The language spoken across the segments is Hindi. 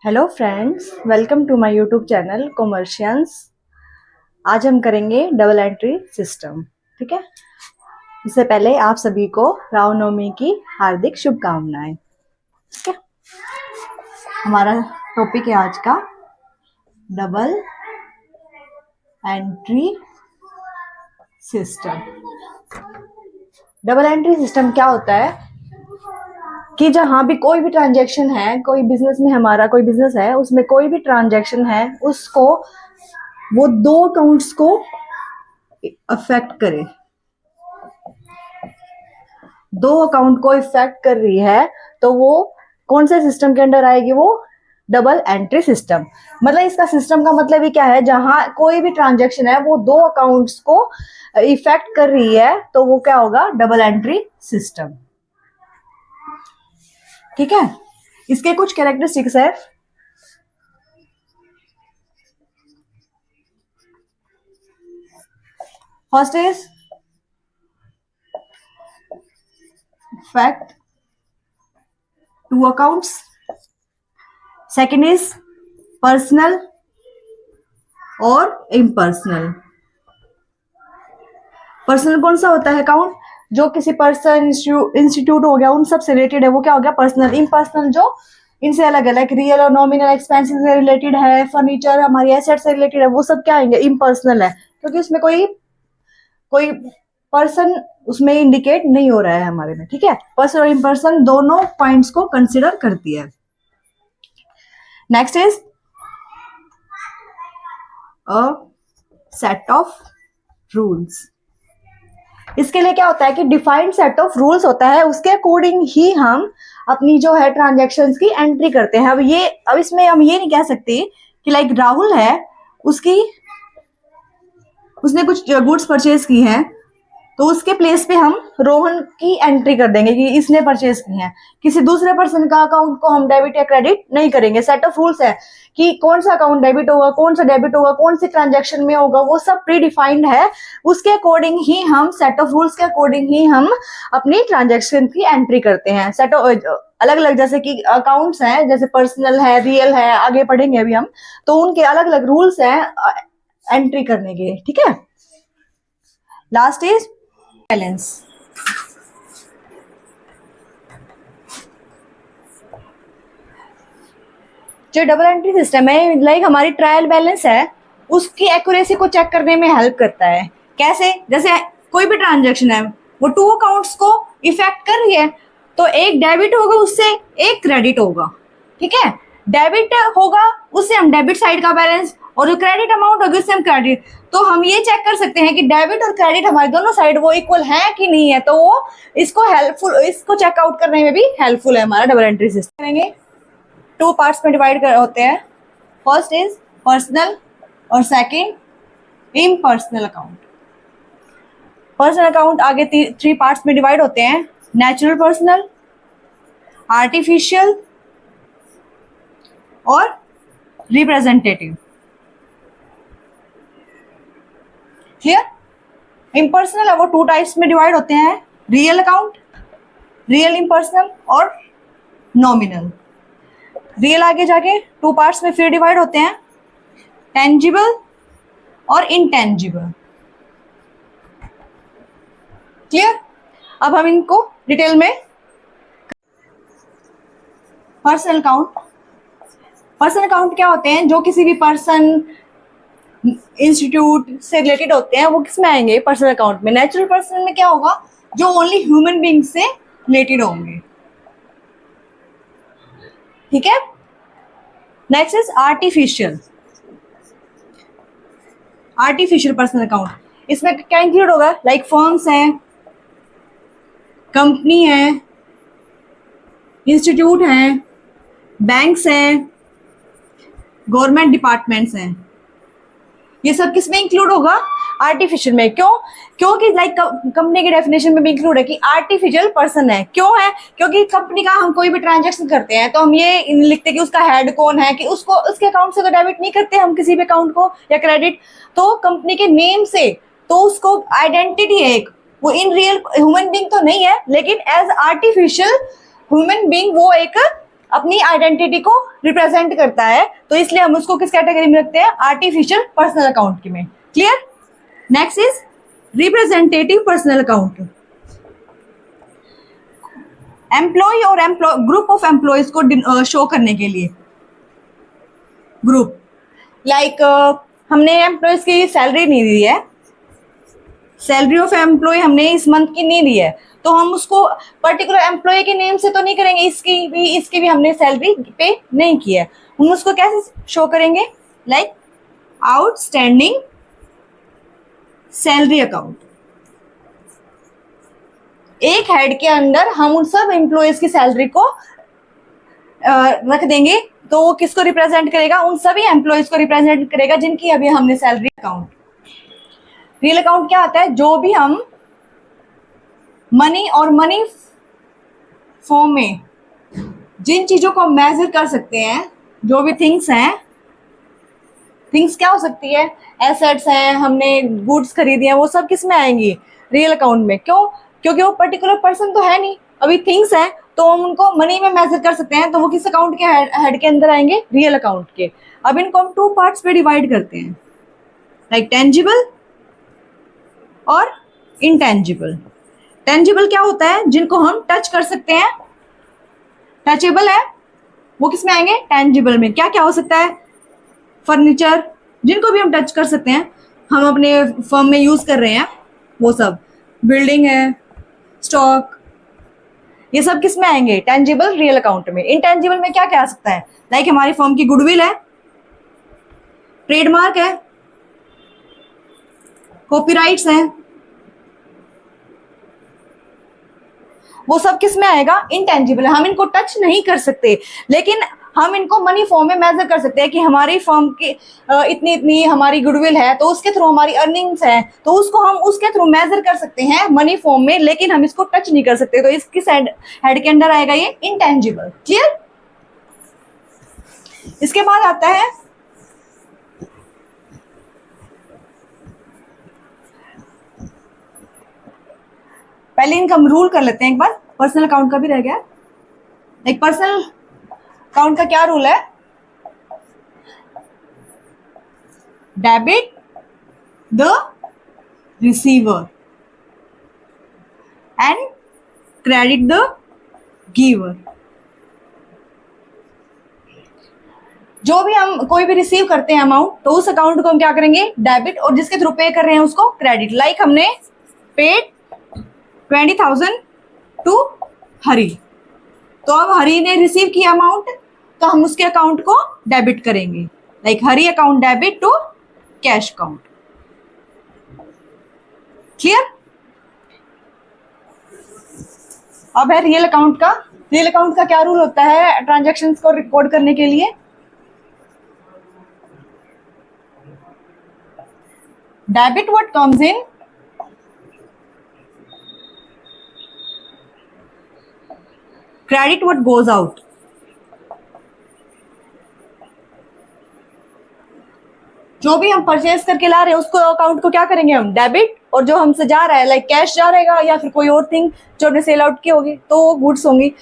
Hello friends, welcome to my YouTube channel Commercians. आज हम करेंगे डबल एंट्री सिस्टम। ठीक है। इससे पहले आप सभी को रामनवमी की हार्दिक शुभकामनाएं। ठीक है। हमारा टॉपिक है आज का double entry system. Double entry system क्या होता है कि जहां भी कोई भी ट्रांजैक्शन है, कोई बिजनेस में हमारा कोई बिजनेस है, उसमें कोई भी ट्रांजैक्शन है, उसको वो दो अकाउंट्स को अफेक्ट करे, दो अकाउंट को इफेक्ट कर रही है, तो वो कौन से सिस्टम के अंडर आएगी? वो डबल एंट्री सिस्टम। मतलब इसका सिस्टम का मतलब ही क्या है, जहां कोई भी ट्रांजैक्शन है वो दो अकाउंट्स को इफेक्ट कर रही है, तो वो क्या होगा? Double entry system. ठीक है। इसके कुछ कैरेक्टरिस्टिक्स है। First is fact two accounts. Second is personal और impersonal. पर्सनल कौन सा होता है अकाउंट? जो किसी पर्सन, इंस्टीट्यूट हो गया, उन सब से रिलेटेड है, वो क्या हो गया? पर्सनल। इम्पर्सनल जो इनसे अलग है, लाइक रियल और नॉमिनल एक्सपेंसेस से रिलेटेड है, फर्नीचर हमारी एसेट से रिलेटेड है, वो सब क्या आएंगे? इम्पर्सनल है, क्योंकि उसमें कोई कोई पर्सन उसमें इंडिकेट नहीं हो रहा है हमारे में। ठीक है। पर्सन और इम्पर्सन दोनों पॉइंट्स को कंसिडर करती है। Next is a set of rules. इसके लिए क्या होता है कि डिफाइंड सेट ऑफ रूल्स होता है, उसके अकॉर्डिंग ही हम अपनी जो है ट्रांजैक्शंस की एंट्री करते हैं। अब इसमें हम ये नहीं कह सकते कि लाइक राहुल है, उसने कुछ गुड्स परचेज की हैं, तो उसके प्लेस पे हम रोहन की एंट्री कर देंगे कि इसने परचेज की है। किसी दूसरे पर्सन का अकाउंट को हम डेबिट या क्रेडिट नहीं करेंगे। सेट ऑफ रूल्स है कि कौन सा अकाउंट डेबिट होगा, कौन सा डेबिट होगा, कौन सी ट्रांजैक्शन में होगा, वो सब प्री डिफाइंड है। उसके अकॉर्डिंग ही हम, सेट ऑफ रूल्स के अकॉर्डिंग ही हम अपनी ट्रांजैक्शन की एंट्री करते हैं। सेट ऑफ अलग अलग, जैसे कि अकाउंट्स हैं, जैसे पर्सनल है, रियल है, आगे पढ़ेंगे अभी हम, तो उनके अलग अलग रूल्स हैं एंट्री करने के। ठीक है। Last is balance. जो डबल एंट्री सिस्टम है, लाइक हमारी ट्रायल बैलेंस है, उसकी एक्यूरेसी को चेक करने में हेल्प करता है। कैसे? जैसे कोई भी ट्रांजैक्शन है, वो टू अकाउंट्स को इफेक्ट कर रही है, तो एक डेबिट होगा, उससे एक क्रेडिट होगा। ठीक है। डेबिट होगा, उससे हम डेबिट साइड का बैलेंस, और जो क्रेडिट अमाउंट होगी उससे हम क्रेडिट। तो हम ये चेक कर सकते हैं कि डेबिट और क्रेडिट हमारे दोनों साइड वो इक्वल है कि नहीं है, तो वो इसको चेकआउट करने में भी हेल्पफुल है हमारा डबल एंट्री सिस्टम। करेंगे टू पार्ट्स में डिवाइड होते हैं। फर्स्ट इज पर्सनल और second impersonal account. Personal account आगे थ्री पार्ट्स में डिवाइड होते हैं: नेचुरल पर्सनल, आर्टिफिशियल और रिप्रेजेंटेटिव। क्लियर? इम्पर्सनल है वो टू टाइप्स में डिवाइड होते हैं: रियल अकाउंट, रियल इम्पर्सनल और नॉमिनल। रियल आगे जाके टू पार्ट्स में फिर डिवाइड होते हैं: टेंजिबल और इनटेंजिबल। क्लियर? अब हम इनको डिटेल में। Personal account. पर्सनल अकाउंट क्या होते हैं? जो किसी भी पर्सन, इंस्टीट्यूट से रिलेटेड होते हैं, वो किस में आएंगे? पर्सनल अकाउंट में। नेचुरल पर्सन में क्या होगा? जो ओनली ह्यूमन बीइंग से रिलेटेड होंगे। ठीक है। Next is artificial. Artificial personal account, इसमें क्या इंक्लूड होगा? लाइक फर्म्स हैं, कंपनी है, इंस्टीट्यूट हैं, बैंक्स हैं, गवर्नमेंट डिपार्टमेंट्स हैं, ये सब किस में इंक्लूड होगा? आर्टिफिशियल में। क्यों? क्योंकि लाइक कंपनी की डेफिनेशन में भी इंक्लूड है कि आर्टिफिशियल पर्सन है। क्यों है? क्योंकि कंपनी का हम कोई भी ट्रांजैक्शन करते हैं तो हम ये लिखते हैं कि उसका हेड कौन है, कि उसको उसके अकाउंट से तो डेबिट नहीं करते हम किसी भी अकाउंट को या क्रेडिट, तो कंपनी के नेम से, तो उसको आइडेंटिटी है एक, वो इन रियल ह्यूमन बीइंग तो नहीं है, लेकिन एज आर्टिफिशियल ह्यूमन बीइंग वो एक अपनी आइडेंटिटी को रिप्रेजेंट करता है, तो इसलिए हम उसको किस कैटेगरी में रखते हैं, आर्टिफिशियल पर्सनल अकाउंट में। Clear. Next is representative personal account. Employ और ग्रुप ऑफ एम्प्लॉयज को शो करने के लिए, ग्रुप लाइक हमने एम्प्लॉयज की सैलरी नहीं दी है, सैलरी ऑफ एम्प्लॉय हमने इस मंथ की नहीं दी है, तो हम उसको पर्टिकुलर एम्प्लॉय के नेम से तो नहीं करेंगे, इसकी भी हमने सैलरी पे नहीं की है, हम उसको कैसे शो करेंगे, लाइक आउटस्टैंडिंग सैलरी अकाउंट। एक हेड के अंडर हम उन सब एम्प्लॉयज की सैलरी को रख देंगे, तो वो किसको रिप्रेजेंट करेगा, उन सभी एम्प्लॉयज को रिप्रेजेंट करेगा जिनकी अभी हमने सैलरी। अकाउंट, रियल अकाउंट क्या आता है, जो भी हम मनी और मनी फॉर्म में जिन चीजों को मेजर कर सकते हैं, जो भी थिंग्स हैं, थिंग्स क्या हो सकती है, एसेट्स हैं, हमने गुड्स खरीदी हैं, वो सब किस में आएंगी, रियल अकाउंट में। क्यों, क्योंकि वो पर्टिकुलर पर्सन तो है नहीं, अभी थिंग्स हैं, तो हम उनको मनी में मेजर कर सकते हैं, तो वो किस अकाउंट के हेड के अंदर आएंगे, रियल अकाउंट के। अब इनको हम 2 पार्ट्स पे डिवाइड करते हैं, लाइक टेंजिबल और इनटेंजिबल। टेंजिबल क्या होता है, जिनको हम टच कर सकते हैं, टचेबल है, वो किस में आएंगे, टेंजिबल में। क्या क्या हो सकता है, फर्नीचर, जिनको भी हम टच कर सकते हैं, हम अपने फर्म में यूज कर रहे हैं, वो सब, बिल्डिंग है, स्टॉक, ये सब किस में आएंगे, टेंजिबल रियल अकाउंट में। इनटेंजिबल में क्या क्या आ सकता है, लाइक हमारी फर्म की गुडविल है, ट्रेडमार्क है, कॉपीराइट्स हैं, वो सब किस में आएगा, इनटेंजिबल है। हम इनको टच नहीं कर सकते, लेकिन हम इनको मनी फॉर्म में मेजर कर सकते हैं कि हमारी फर्म की इतनी इतनी हमारी गुडविल है, तो उसके थ्रू हमारी अर्निंग्स है, तो उसको हम उसके थ्रू मेजर कर सकते हैं मनी फॉर्म में, लेकिन हम इसको टच नहीं कर सकते, तो इसकी हेड के अंदर आएगा ये इनटेंजिबल। क्लियर। इसके बाद आता है पहले इनकम रूल कर लेते हैं एक बार, पर्सनल अकाउंट का भी रह गया। एक पर्सनल अकाउंट का क्या रूल है, debit the receiver and credit the giver. जो भी हम कोई भी रिसीव करते हैं अमाउंट, तो उस अकाउंट को हम क्या करेंगे, डेबिट, और जिसके थ्रू पे कर रहे हैं उसको क्रेडिट। लाइक हमने पेड 20,000 टू हरी, तो अब हरी ने रिसीव किया अमाउंट, तो हम उसके अकाउंट को डेबिट करेंगे, like Hari account debit to cash account. Clear. अब है रियल अकाउंट का। रियल अकाउंट का क्या रूल होता है ट्रांजैक्शंस को रिकॉर्ड करने के लिए, debit what comes in, credit what goes out. जो भी हम परचेज करके ला रहे हैं उसको अकाउंट को क्या करेंगे हम, डेबिट, और जो हमसे जा रहा है लाइक कैश जा रहेगा या फिर कोई और थिंग जो हमने सेल आउट की होगी, तो वो गुड्स होंगी,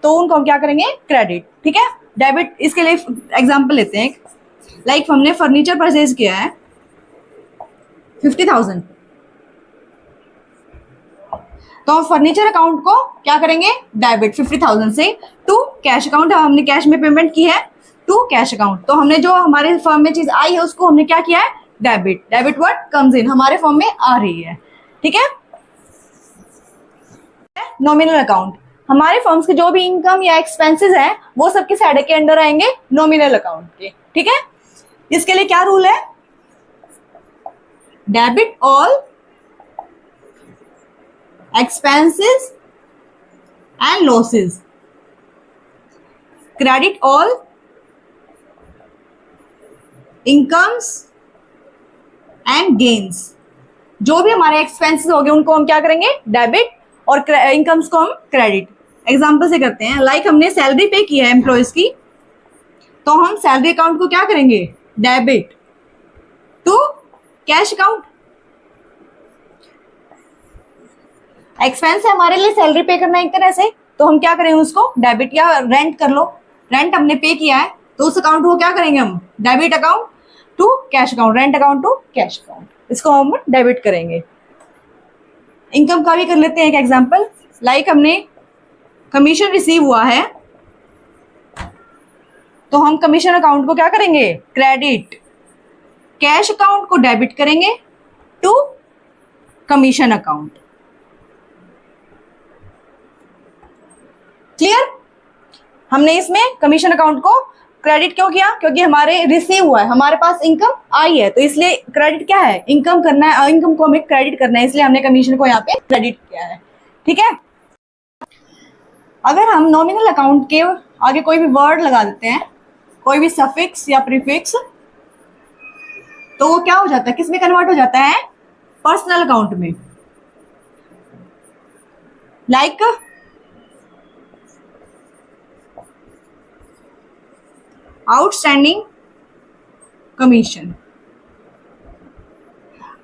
तो उनको हम क्या करेंगे, क्रेडिट। ठीक है। डेबिट, इसके लिए एग्जांपल लेते हैं, लाइक हमने फर्नीचर परचेज किया है 50,000, तो हम फर्नीचर अकाउंट को क्या करेंगे, डेबिट 50,000 से टू कैश अकाउंट, हमने कैश में पेमेंट की है टू कैश अकाउंट, तो हमने जो हमारे फर्म में चीज आई है उसको हमने क्या किया है, debit. Debit what comes in, हमारे फर्म में आ रही है। ठीक है। नॉमिनल अकाउंट, हमारे फर्म्स के जो भी इनकम या एक्सपेंसेस हैं वो सब किस हेड के अंडर आएंगे, नॉमिनल अकाउंट के। ठीक है। इसके लिए क्या रूल है, debit all expenses and losses, credit all incomes and gains। जो भी हमारे एक्सपेंसेस हो गए उनको हम क्या करेंगे, डेबिट, और इनकम्स को हम क्रेडिट। एग्जांपल से करते हैं, लाइक हमने सैलरी पे की है एम्प्लॉयज की, तो हम सैलरी अकाउंट को क्या करेंगे, debit to cash account. Expense है हमारे लिए सैलरी पे करना एक तरह से, तो हम क्या करेंगे उसको डेबिट, या रेंट कर लो, रेंट हमने पे किया है तो उस अकाउंट को क्या करेंगे हम, debit account to cash account, rent account to cash account, इसको हम डेबिट करेंगे। इनकम का भी कर लेते हैं एक एग्जांपल। लाइक हमने कमीशन रिसीव हुआ है तो हम कमीशन अकाउंट को क्या करेंगे, क्रेडिट, कैश अकाउंट को डेबिट करेंगे टू कमीशन अकाउंट। क्लियर? हमने इसमें कमीशन अकाउंट को क्रेडिट क्यों किया, क्योंकि हमारे रिसीव हुआ है, हमारे पास इनकम आई है, तो इसलिए क्रेडिट क्या है, इनकम करना है, इनकम को हमें क्रेडिट करना है, इसलिए हमने कमीशन को यहाँ पे क्रेडिट किया है। ठीक है। अगर हम नॉमिनल अकाउंट के आगे कोई भी वर्ड लगा देते हैं, कोई भी सफिक्स या प्रीफिक्स, तो वो क्या हो जाता है, किस में कन्वर्ट हो जाता है, पर्सनल अकाउंट में। Like outstanding commission.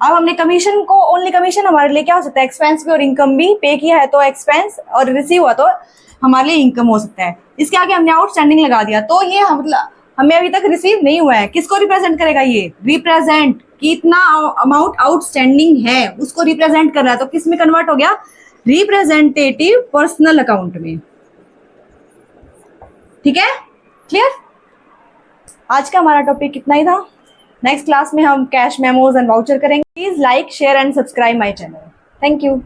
अब हमने कमीशन को, ओनली कमीशन हमारे लिए क्या हो सकता है, एक्सपेंस भी और इनकम भी, पे किया है तो एक्सपेंस और रिसीव हुआ तो हमारे लिए इनकम हो सकता है। इसके आगे हमने आउटस्टैंडिंग लगा दिया तो ये मतलब हमें अभी तक रिसीव नहीं हुआ है, किसको रिप्रेजेंट करेगा, ये रिप्रेजेंट, कितना अमाउंट आउटस्टैंडिंग है उसको रिप्रेजेंट कर रहा है, तो किस में कन्वर्ट हो गया, रिप्रेजेंटेटिव पर्सनल अकाउंट में। ठीक है, क्लियर? आज का हमारा टॉपिक इतना ही था। नेक्स्ट क्लास में हम कैश मेमोज एंड वाउचर करेंगे। Please like, share and subscribe my channel. Thank you.